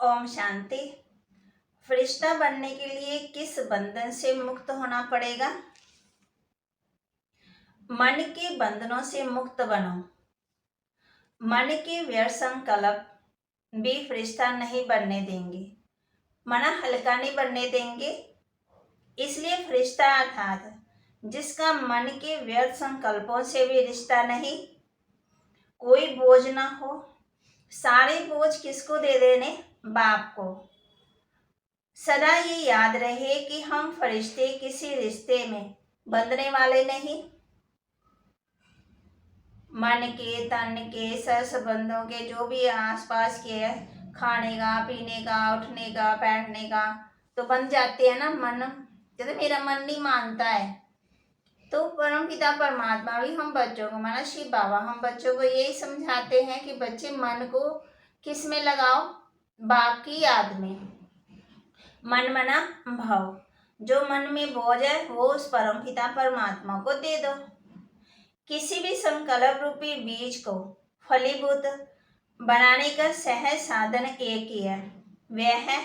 ओम शांति। फरिश्ता बनने के लिए किस बंधन से मुक्त होना पड़ेगा? मन के बंधनों से मुक्त बनो। मन के व्यर्थ संकल्प भी फरिश्ता नहीं बनने देंगे, मना हल्का नहीं बनने देंगे। इसलिए फरिश्ता अर्थात जिसका मन के व्यर्थ संकल्पों से भी रिश्ता नहीं, कोई बोझ ना हो। सारे बोझ किसको दे देने? बाप को। सदा ये याद रहे कि हम फरिश्ते किसी रिश्ते में बंधने वाले नहीं। मन के, तन के, सर संबंधों के, जो भी आसपास के है, खाने का, पीने का, उठने का, बैठने का, तो बन जाते हैं ना। मन जैसे मेरा मन नहीं मानता है, तो परम पिता परमात्मा भी हम बच्चों को, माना शिव बाबा, हम बच्चों को यही समझाते हैं कि बच्चे मन को किस में लगाओ? बाप की याद में। मन मना भाव। जो मन में बोझ है वो उस परम पिता परमात्मा को दे दो। किसी भी संकल्प रूपी बीज को फलीभूत बनाने का सहज साधन एक ही है, वह है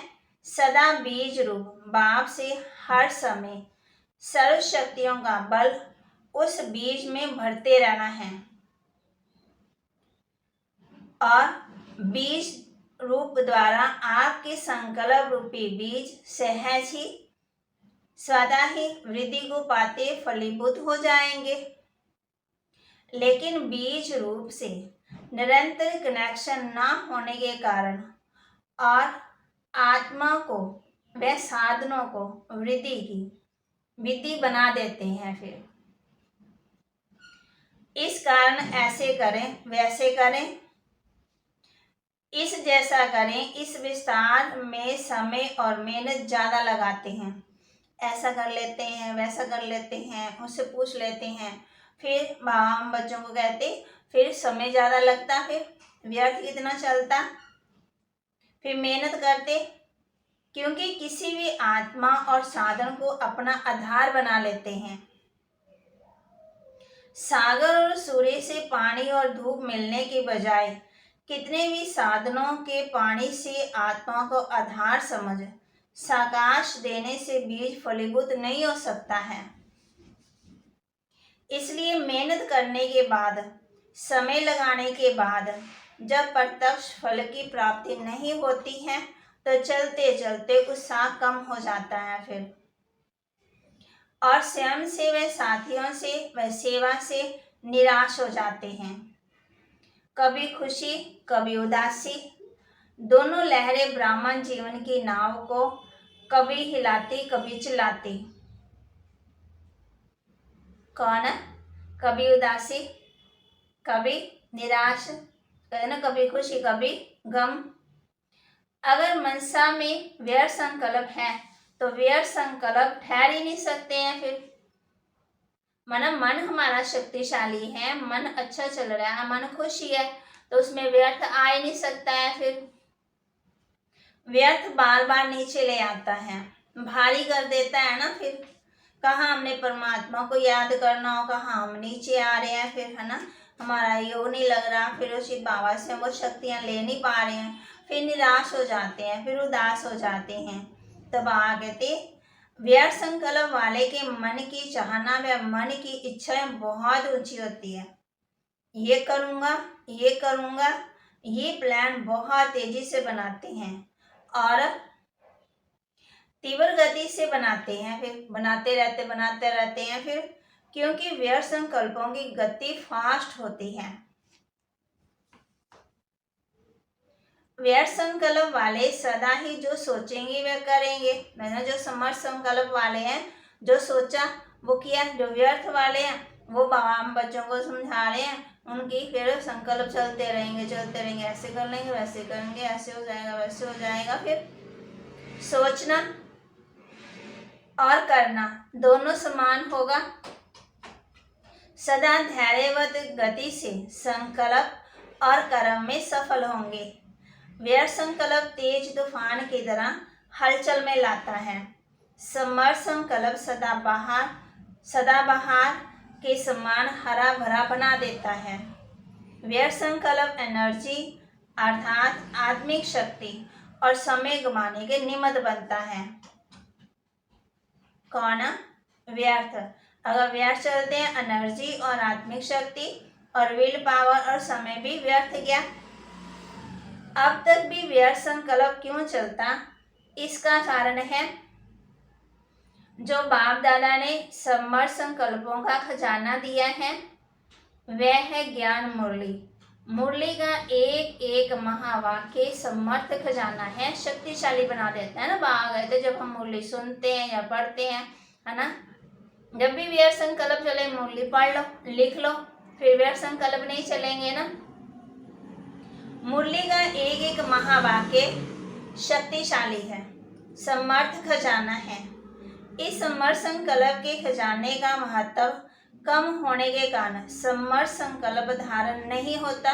सदा बीज रूप बाप से हर समय सर्व शक्तियों का बल उस बीज में भरते रहना है। और बीज रूप द्वारा आपके संकल्प रूपी बीज सहज ही स्वतः ही वृद्धि को पाते फलीभूत हो जाएंगे। लेकिन बीज रूप से निरंतर कनेक्शन न होने के कारण और आत्मा को व साधनों को वृद्धि की विधि बना देते हैं। फिर इस कारण ऐसे करें, वैसे करें, इस जैसा करें, इस विस्तार में समय और मेहनत ज़्यादा लगाते हैं। ऐसा कर लेते हैं, वैसा कर लेते हैं, उससे पूछ लेते हैं। फिर हम बच्चों को कहते, फिर समय ज़्यादा लगता, फिर व्यर्थ कितना चलता, फिर मेहनत करते। क्योंकि किसी भी आत्मा और साधन को अपना आधार बना लेते हैं। सागर और सूर्य से पानी और धूप मिलने के बजाय कितने भी साधनों के पानी से आत्मा को आधार समझ साकाश देने से बीज फलीभूत नहीं हो सकता है। इसलिए मेहनत करने के बाद, समय लगाने के बाद जब प्रत्यक्ष फल की प्राप्ति नहीं होती है, तो चलते चलते उत्साह कम हो जाता है। फिर और स्वयं से व साथियों से व सेवा से निराश हो जाते हैं। कभी खुशी, कभी उदासी, दोनों लहरें ब्राह्मण जीवन की नाव को कभी हिलाती, कभी चिल्लाती। कौन है? कभी उदासी, कभी निराश, ना, कभी खुशी, कभी गम। अगर मनसा में व्यर्थ संकल्प है तो व्यर्थ संकल्प ठहर ही नहीं सकते हैं। फिर मन हमारा शक्तिशाली है, मन अच्छा चल रहा है, मन खुशी है, तो उसमें व्यर्थ आ ही नहीं सकता है। फिर व्यर्थ बार बार नीचे ले आता है, भारी कर देता है ना। फिर कहाँ हमने परमात्मा को याद करना हो, कहाँ हम नीचे आ रहे हैं। फिर है ना, हमारा योग नहीं लग रहा, फिर उसी बाबा से वो शक्तियाँ ले नहीं पा रहे हैं, फिर निराश हो जाते हैं, फिर उदास हो जाते हैं। तब बाबा कहते, व्यर्थ संकल्प वाले के मन की चाहना व मन की इच्छाएं बहुत ऊंची होती है। ये करूँगा, ये करूँगा, ये प्लान बहुत तेजी से बनाते हैं और तीव्र गति से बनाते हैं। फिर बनाते रहते हैं। फिर क्योंकि व्यर्थ संकल्पों की गति फास्ट होती है। व्यर्थ संकल्प वाले सदा ही जो सोचेंगे वह करेंगे। मैंने जो समर्थ संकल्प वाले हैं, जो सोचा वो किया। जो व्यर्थ वाले हैं वो बाबा हम बच्चों को समझा रहे हैं, उनकी फिर संकल्प चलते रहेंगे, ऐसे कर लेंगे, वैसे करेंगे, ऐसे हो जाएगा, वैसे हो जाएगा। फिर सोचना और करना दोनों समान होगा। सदा धैर्यवत गति से संकल्प और कर्म में सफल होंगे। व्यर्थ संकल्प तेज तूफान की तरह हलचल में लाता है। समर्थ संकल्प सदाबहार के समान हरा भरा बना देता है। व्यर्थ संकल्प एनर्जी अर्थात आत्मिक शक्ति और समय गंवाने के निमित्त बनता है। कौन? व्यर्थ। अगर व्यर्थ चलते हैं एनर्जी और आत्मिक शक्ति और विल पावर और समय भी व्यर्थ गया। अब तक भी व्यर्थ संकल्प क्यों चलता? इसका कारण है जो बाप दादा ने समर्थ संकल्पों का खजाना दिया है वह है ज्ञान मुरली। मुरली का एक एक महावाक्य समर्थ खजाना है, शक्तिशाली बना देता है ना। बाबा कहते जब हम मुरली सुनते हैं या पढ़ते हैं, है ना, जब भी व्यर्थ संकल्प चले मुरली पढ़ लो, लिख लो, फिर व्यर्थ संकल्प नहीं चलेंगे ना। मुरली का एक एक महावाक्य शक्तिशाली है, समर्थ खजाना है। इस समर्थ संकल्प के खजाने का महत्व कम होने के कारण समर्थ संकल्प धारण नहीं होता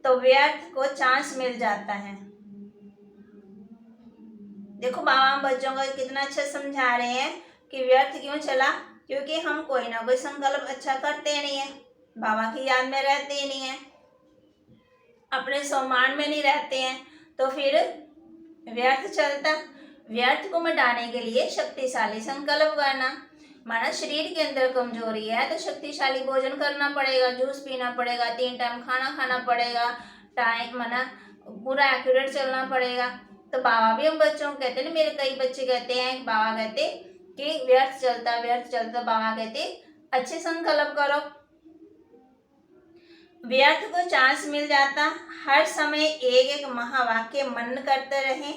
तो व्यर्थ को चांस मिल जाता है। देखो बाबा बच्चों को कितना अच्छा समझा रहे हैं कि व्यर्थ क्यों चला, क्योंकि हम कोई ना कोई संकल्प अच्छा करते नहीं है, बाबा की याद में रहते ही नहीं है, अपने सम्मान में नहीं रहते हैं, तो फिर व्यर्थ चलता। व्यर्थ को मिटाने के लिए शक्तिशाली संकल्प करना। माना शरीर के अंदर कमजोरी है तो शक्तिशाली भोजन करना पड़ेगा, जूस पीना पड़ेगा, 3 टाइम खाना खाना पड़ेगा, टाइम माना पूरा एक्यूरेट चलना पड़ेगा। तो बाबा भी हम बच्चों को कहते हैं ना, मेरे कई बच्चे कहते हैं, बाबा कहते कि व्यर्थ चलता व्यर्थ चलता। बाबा कहते अच्छे संकल्प करो, व्यर्थ को चांस मिल जाता। हर समय एक एक महावाक्य मनन करते रहे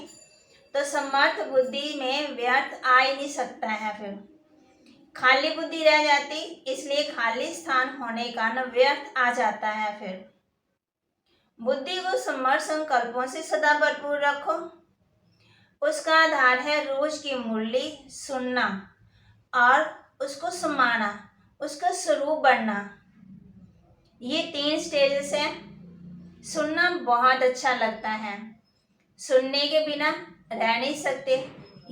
तो समर्थ बुद्धि में व्यर्थ आ ही नहीं सकता है, फिर खाली बुद्धि रह जाती, इसलिए खाली स्थान होने का कारण व्यर्थ आ जाता है। फिर बुद्धि को समर्थ संकल्पों से सदा भरपूर रखो। उसका आधार है रोज की मुरली सुनना और उसको समाना, उसका स्वरूप बढ़ना। ये 3 स्टेजेस हैं। सुनना बहुत अच्छा लगता है, सुनने के बिना रह नहीं सकते,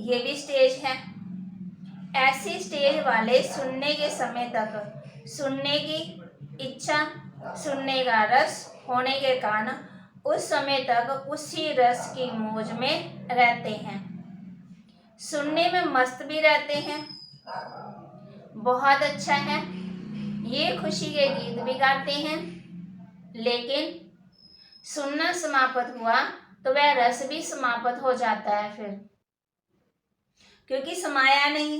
ये भी स्टेज है। ऐसी स्टेज वाले सुनने के समय तक सुनने की इच्छा, सुनने का रस होने के कारण उस समय तक उसी रस की मौज में रहते हैं, सुनने में मस्त भी रहते हैं। बहुत अच्छा है, ये खुशी के गीत भी गाते हैं, लेकिन सुनना समाप्त हुआ तो वह रस भी समाप्त हो जाता है फिर, क्योंकि समाया नहीं।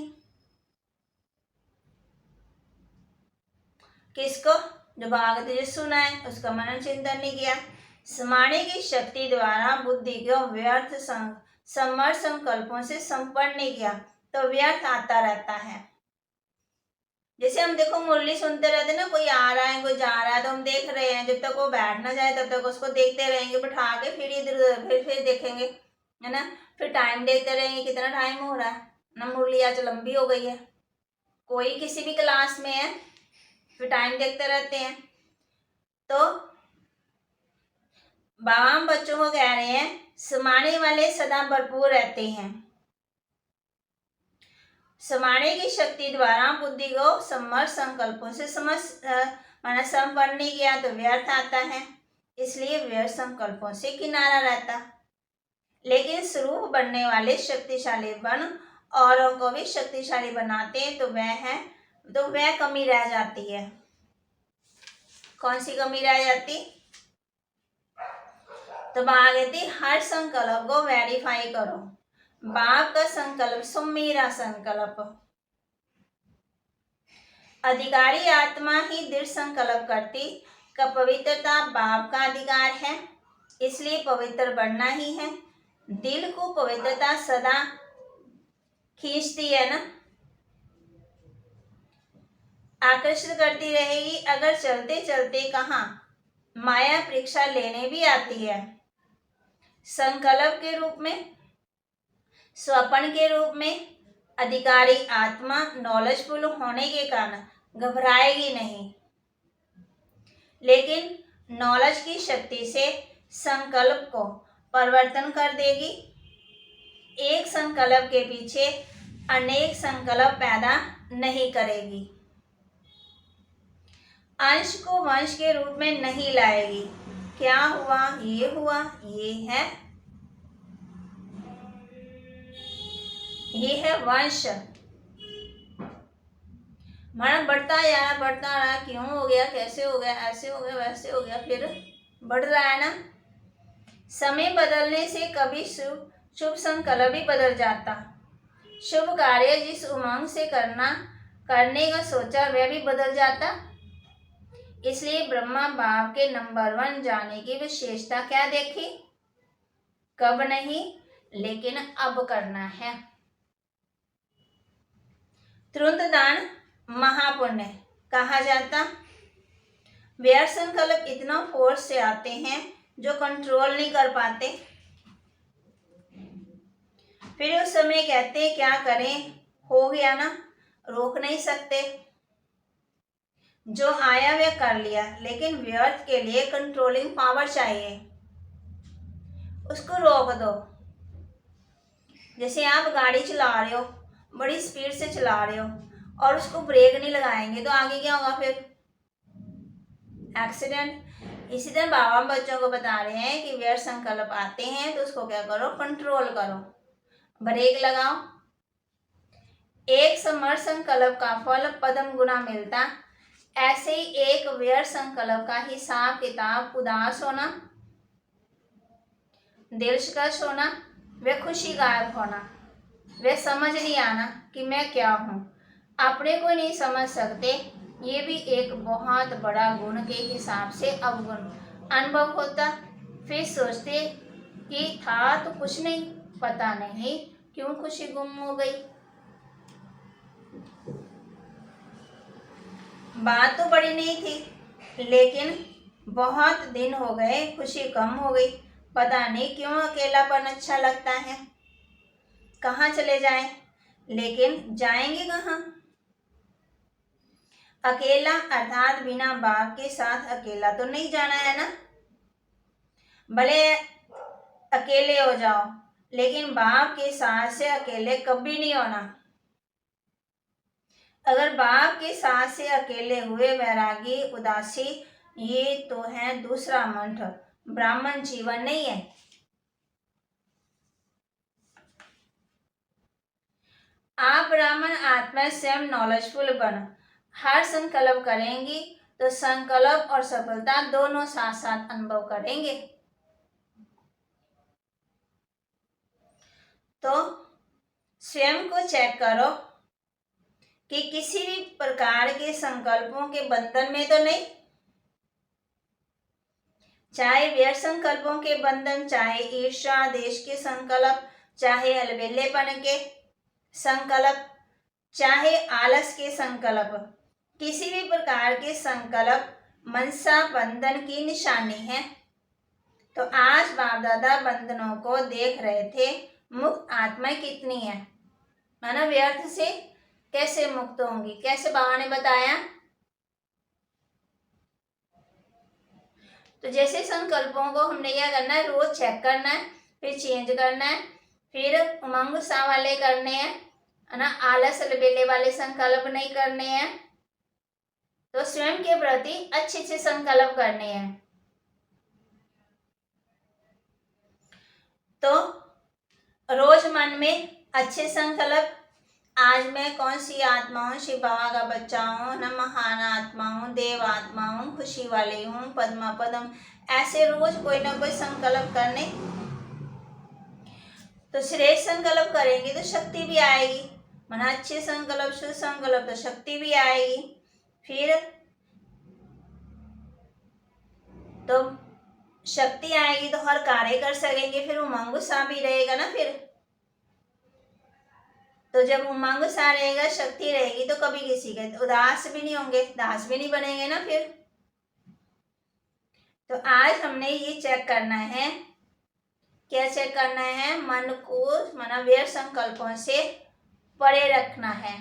किसको? जो भागवत जो सुना है उसका मनन चिंतन नहीं किया। समाने की शक्ति द्वारा बुद्धि को व्यर्थ समर्थ संकल्पों से संपन्न नहीं किया तो व्यर्थ आता रहता है। जैसे हम देखो मुरली सुनते रहते ना, कोई आ रहा है कोई जा रहा है तो हम देख रहे हैं, जब तक वो बैठ ना जाए तब तक उसको देखते रहेंगे बिठा के, फिर इधर उधर फिर देखेंगे, है ना, फिर टाइम देखते रहेंगे कितना टाइम हो रहा है ना। मुरली आज लंबी हो गई है, कोई किसी भी क्लास में है, फिर टाइम देखते रहते हैं। तो बाबा हम बच्चों को कह रहे हैं समाने वाले सदा भरपूर रहते हैं। समाने की शक्ति द्वारा बुद्धि को समर्थ संकल्पों से माना संपन्न नहीं किया तो व्यर्थ आता है, इसलिए व्यर्थ संकल्पों से किनारा रहता। लेकिन स्वरूप बनने वाले शक्तिशाली बन औरों को भी शक्तिशाली बनाते हैं तो वह कमी रह जाती है। कौन सी कमी रह जाती? तो बात कहती हर संकल्प को वेरीफाई करो। बाप का संकल्प सो मेरा संकल्प। अधिकारी आत्मा ही दृढ़ संकल्प करती का पवित्रता बाप का अधिकार है, इसलिए पवित्र बनना ही है। दिल को पवित्रता सदा खींचती है ना, आकर्षित करती रहेगी। अगर चलते चलते कहाँ माया परीक्षा लेने भी आती है, संकल्प के रूप में, स्वप्न के रूप में, अधिकारी आत्मा नॉलेजफुल होने के कारण घबराएगी नहीं, लेकिन नॉलेज की शक्ति से संकल्प को परिवर्तन कर देगी। एक संकल्प के पीछे अनेक संकल्प पैदा नहीं करेगी, अंश को वंश के रूप में नहीं लाएगी। क्या हुआ, ये है, ये है वंश। माना बढ़ता रहा, क्यों हो गया, कैसे हो गया, ऐसे हो गया, वैसे हो गया, फिर बढ़ रहा है ना। समय बदलने से कभी शुभ संकल्प भी बदल जाता। शुभ कार्य जिस उमंग से करने का सोचा वह भी बदल जाता। इसलिए ब्रह्मा बाप के नंबर 1 जाने की विशेषता क्या देखी? कब नहीं, लेकिन अब करना है। तुरंत दान महापुण्य कहा जाता। व्यर्थ संकल्प इतना फोर्स से आते हैं जो कंट्रोल नहीं कर पाते। फिर उस समय कहते क्या करें, हो गया ना, रोक नहीं सकते। जो आया वह कर लिया, लेकिन व्यर्थ के लिए कंट्रोलिंग पावर चाहिए, उसको रोक दो। जैसे आप गाड़ी चला रहे हो, बड़ी स्पीड से चला रहे हो और उसको ब्रेक नहीं लगाएंगे तो आगे क्या होगा? फिर एक्सीडेंट। इसी तरह बाबा बच्चों को बता रहे हैं कि व्यर्थ संकल्प आते हैं तो उसको क्या करो? कंट्रोल करो, ब्रेक लगाओ। एक समर्थ संकल्प का फल पद्म गुना मिलता। ऐसे ही एक व्यर्थ संकल्प का हिसाब किताब उदास होना, दिलकश होना, व खुशी गायब होना, व समझ नहीं आना कि मैं क्या हूँ, अपने को नहीं समझ सकते, ये भी एक बहुत बड़ा गुण के हिसाब से अवगुण अनुभव होता। फिर सोचते कि था तो कुछ नहीं, पता नहीं क्यों खुशी गुम हो गई। बात तो बड़ी नहीं थी, लेकिन बहुत दिन हो गए, खुशी कम हो गई। पता नहीं क्यों अकेलापन अच्छा लगता है। कहाँ चले जाएं? लेकिन जाएंगे कहाँ? अकेला अर्थात बिना बाप के साथ अकेला तो नहीं जाना है ना। भले अकेले हो जाओ, लेकिन बाप के साथ से अकेले कभी नहीं होना। अगर बाप के साथ से अकेले हुए वैरागी उदासी, ये तो है दूसरा मंत्र, ब्राह्मण जीवन नहीं है। आप ब्राह्मण आत्मा स्वयं नॉलेजफुल बनो। हर संकल्प करेंगी तो संकल्प और सफलता दोनों साथ साथ अनुभव करेंगे। तो स्वयं को चेक करो कि किसी भी प्रकार के संकल्पों के बंधन में तो नहीं। चाहे व्यर्थ संकल्पों के बंधन, चाहे ईर्ष्या देश के संकल्प, चाहे अलबेलेपन के संकल्प, चाहे आलस के संकल्प, किसी भी प्रकार के संकल्प मनसा बंधन की निशानी है। तो आज बाप दादा बंधनों को देख रहे थे, मुक्त आत्मा कितनी है, माना व्यर्थ से कैसे मुक्त होंगी, कैसे बाबा ने बताया। तो जैसे संकल्पों को हमने क्या करना है, रोज चेक करना है, फिर चेंज करना है, फिर उमंग उत्साह वाले करने हैं, है ना, आलस अलबेले वाले संकल्प नहीं करने हैं। तो स्वयं के प्रति अच्छे अच्छे संकल्प करने हैं। तो रोज मन में अच्छे संकल्प, आज मैं कौन सी आत्मा हूँ, शिव बाबा का बच्चा हूँ, न महान आत्मा हूँ, देव आत्मा हूँ, खुशी वाली हूँ, पद्मा पद्म, ऐसे रोज कोई ना कोई संकल्प करने। तो श्रेष्ठ संकल्प करेंगे तो शक्ति भी आएगी, माना अच्छे संकल्प, शुभ संकल्प, तो शक्ति भी आएगी। फिर तो शक्ति आएगी तो हर कार्य कर सकेंगे, फिर उमंग उत्साह भी रहेगा ना। फिर तो जब उमंग उत्साह रहेगा, शक्ति रहेगी, तो कभी किसी के उदास भी नहीं होंगे, दास भी नहीं बनेंगे ना। फिर तो आज हमने ये चेक करना है, क्या चेक करना है, मन को माना व्यर्थ संकल्पों से परे रखना है।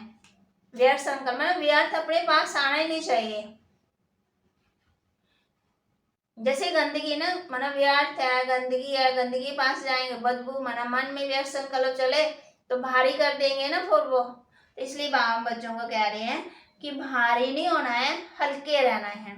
व्यर्थ संकल्प माना व्यर्थ अपने पास आना ही नहीं चाहिए। जैसे गंदगी ना, माना व्यर्थ है, गंदगी है, गंदगी के पास जाएंगे, बदबू, माना मन में व्यर्थ संकल्प चले तो भारी कर देंगे ना फिर वो। तो इसलिए बाबा बच्चों को कह रहे हैं कि भारी नहीं होना है, हल्के रहना है।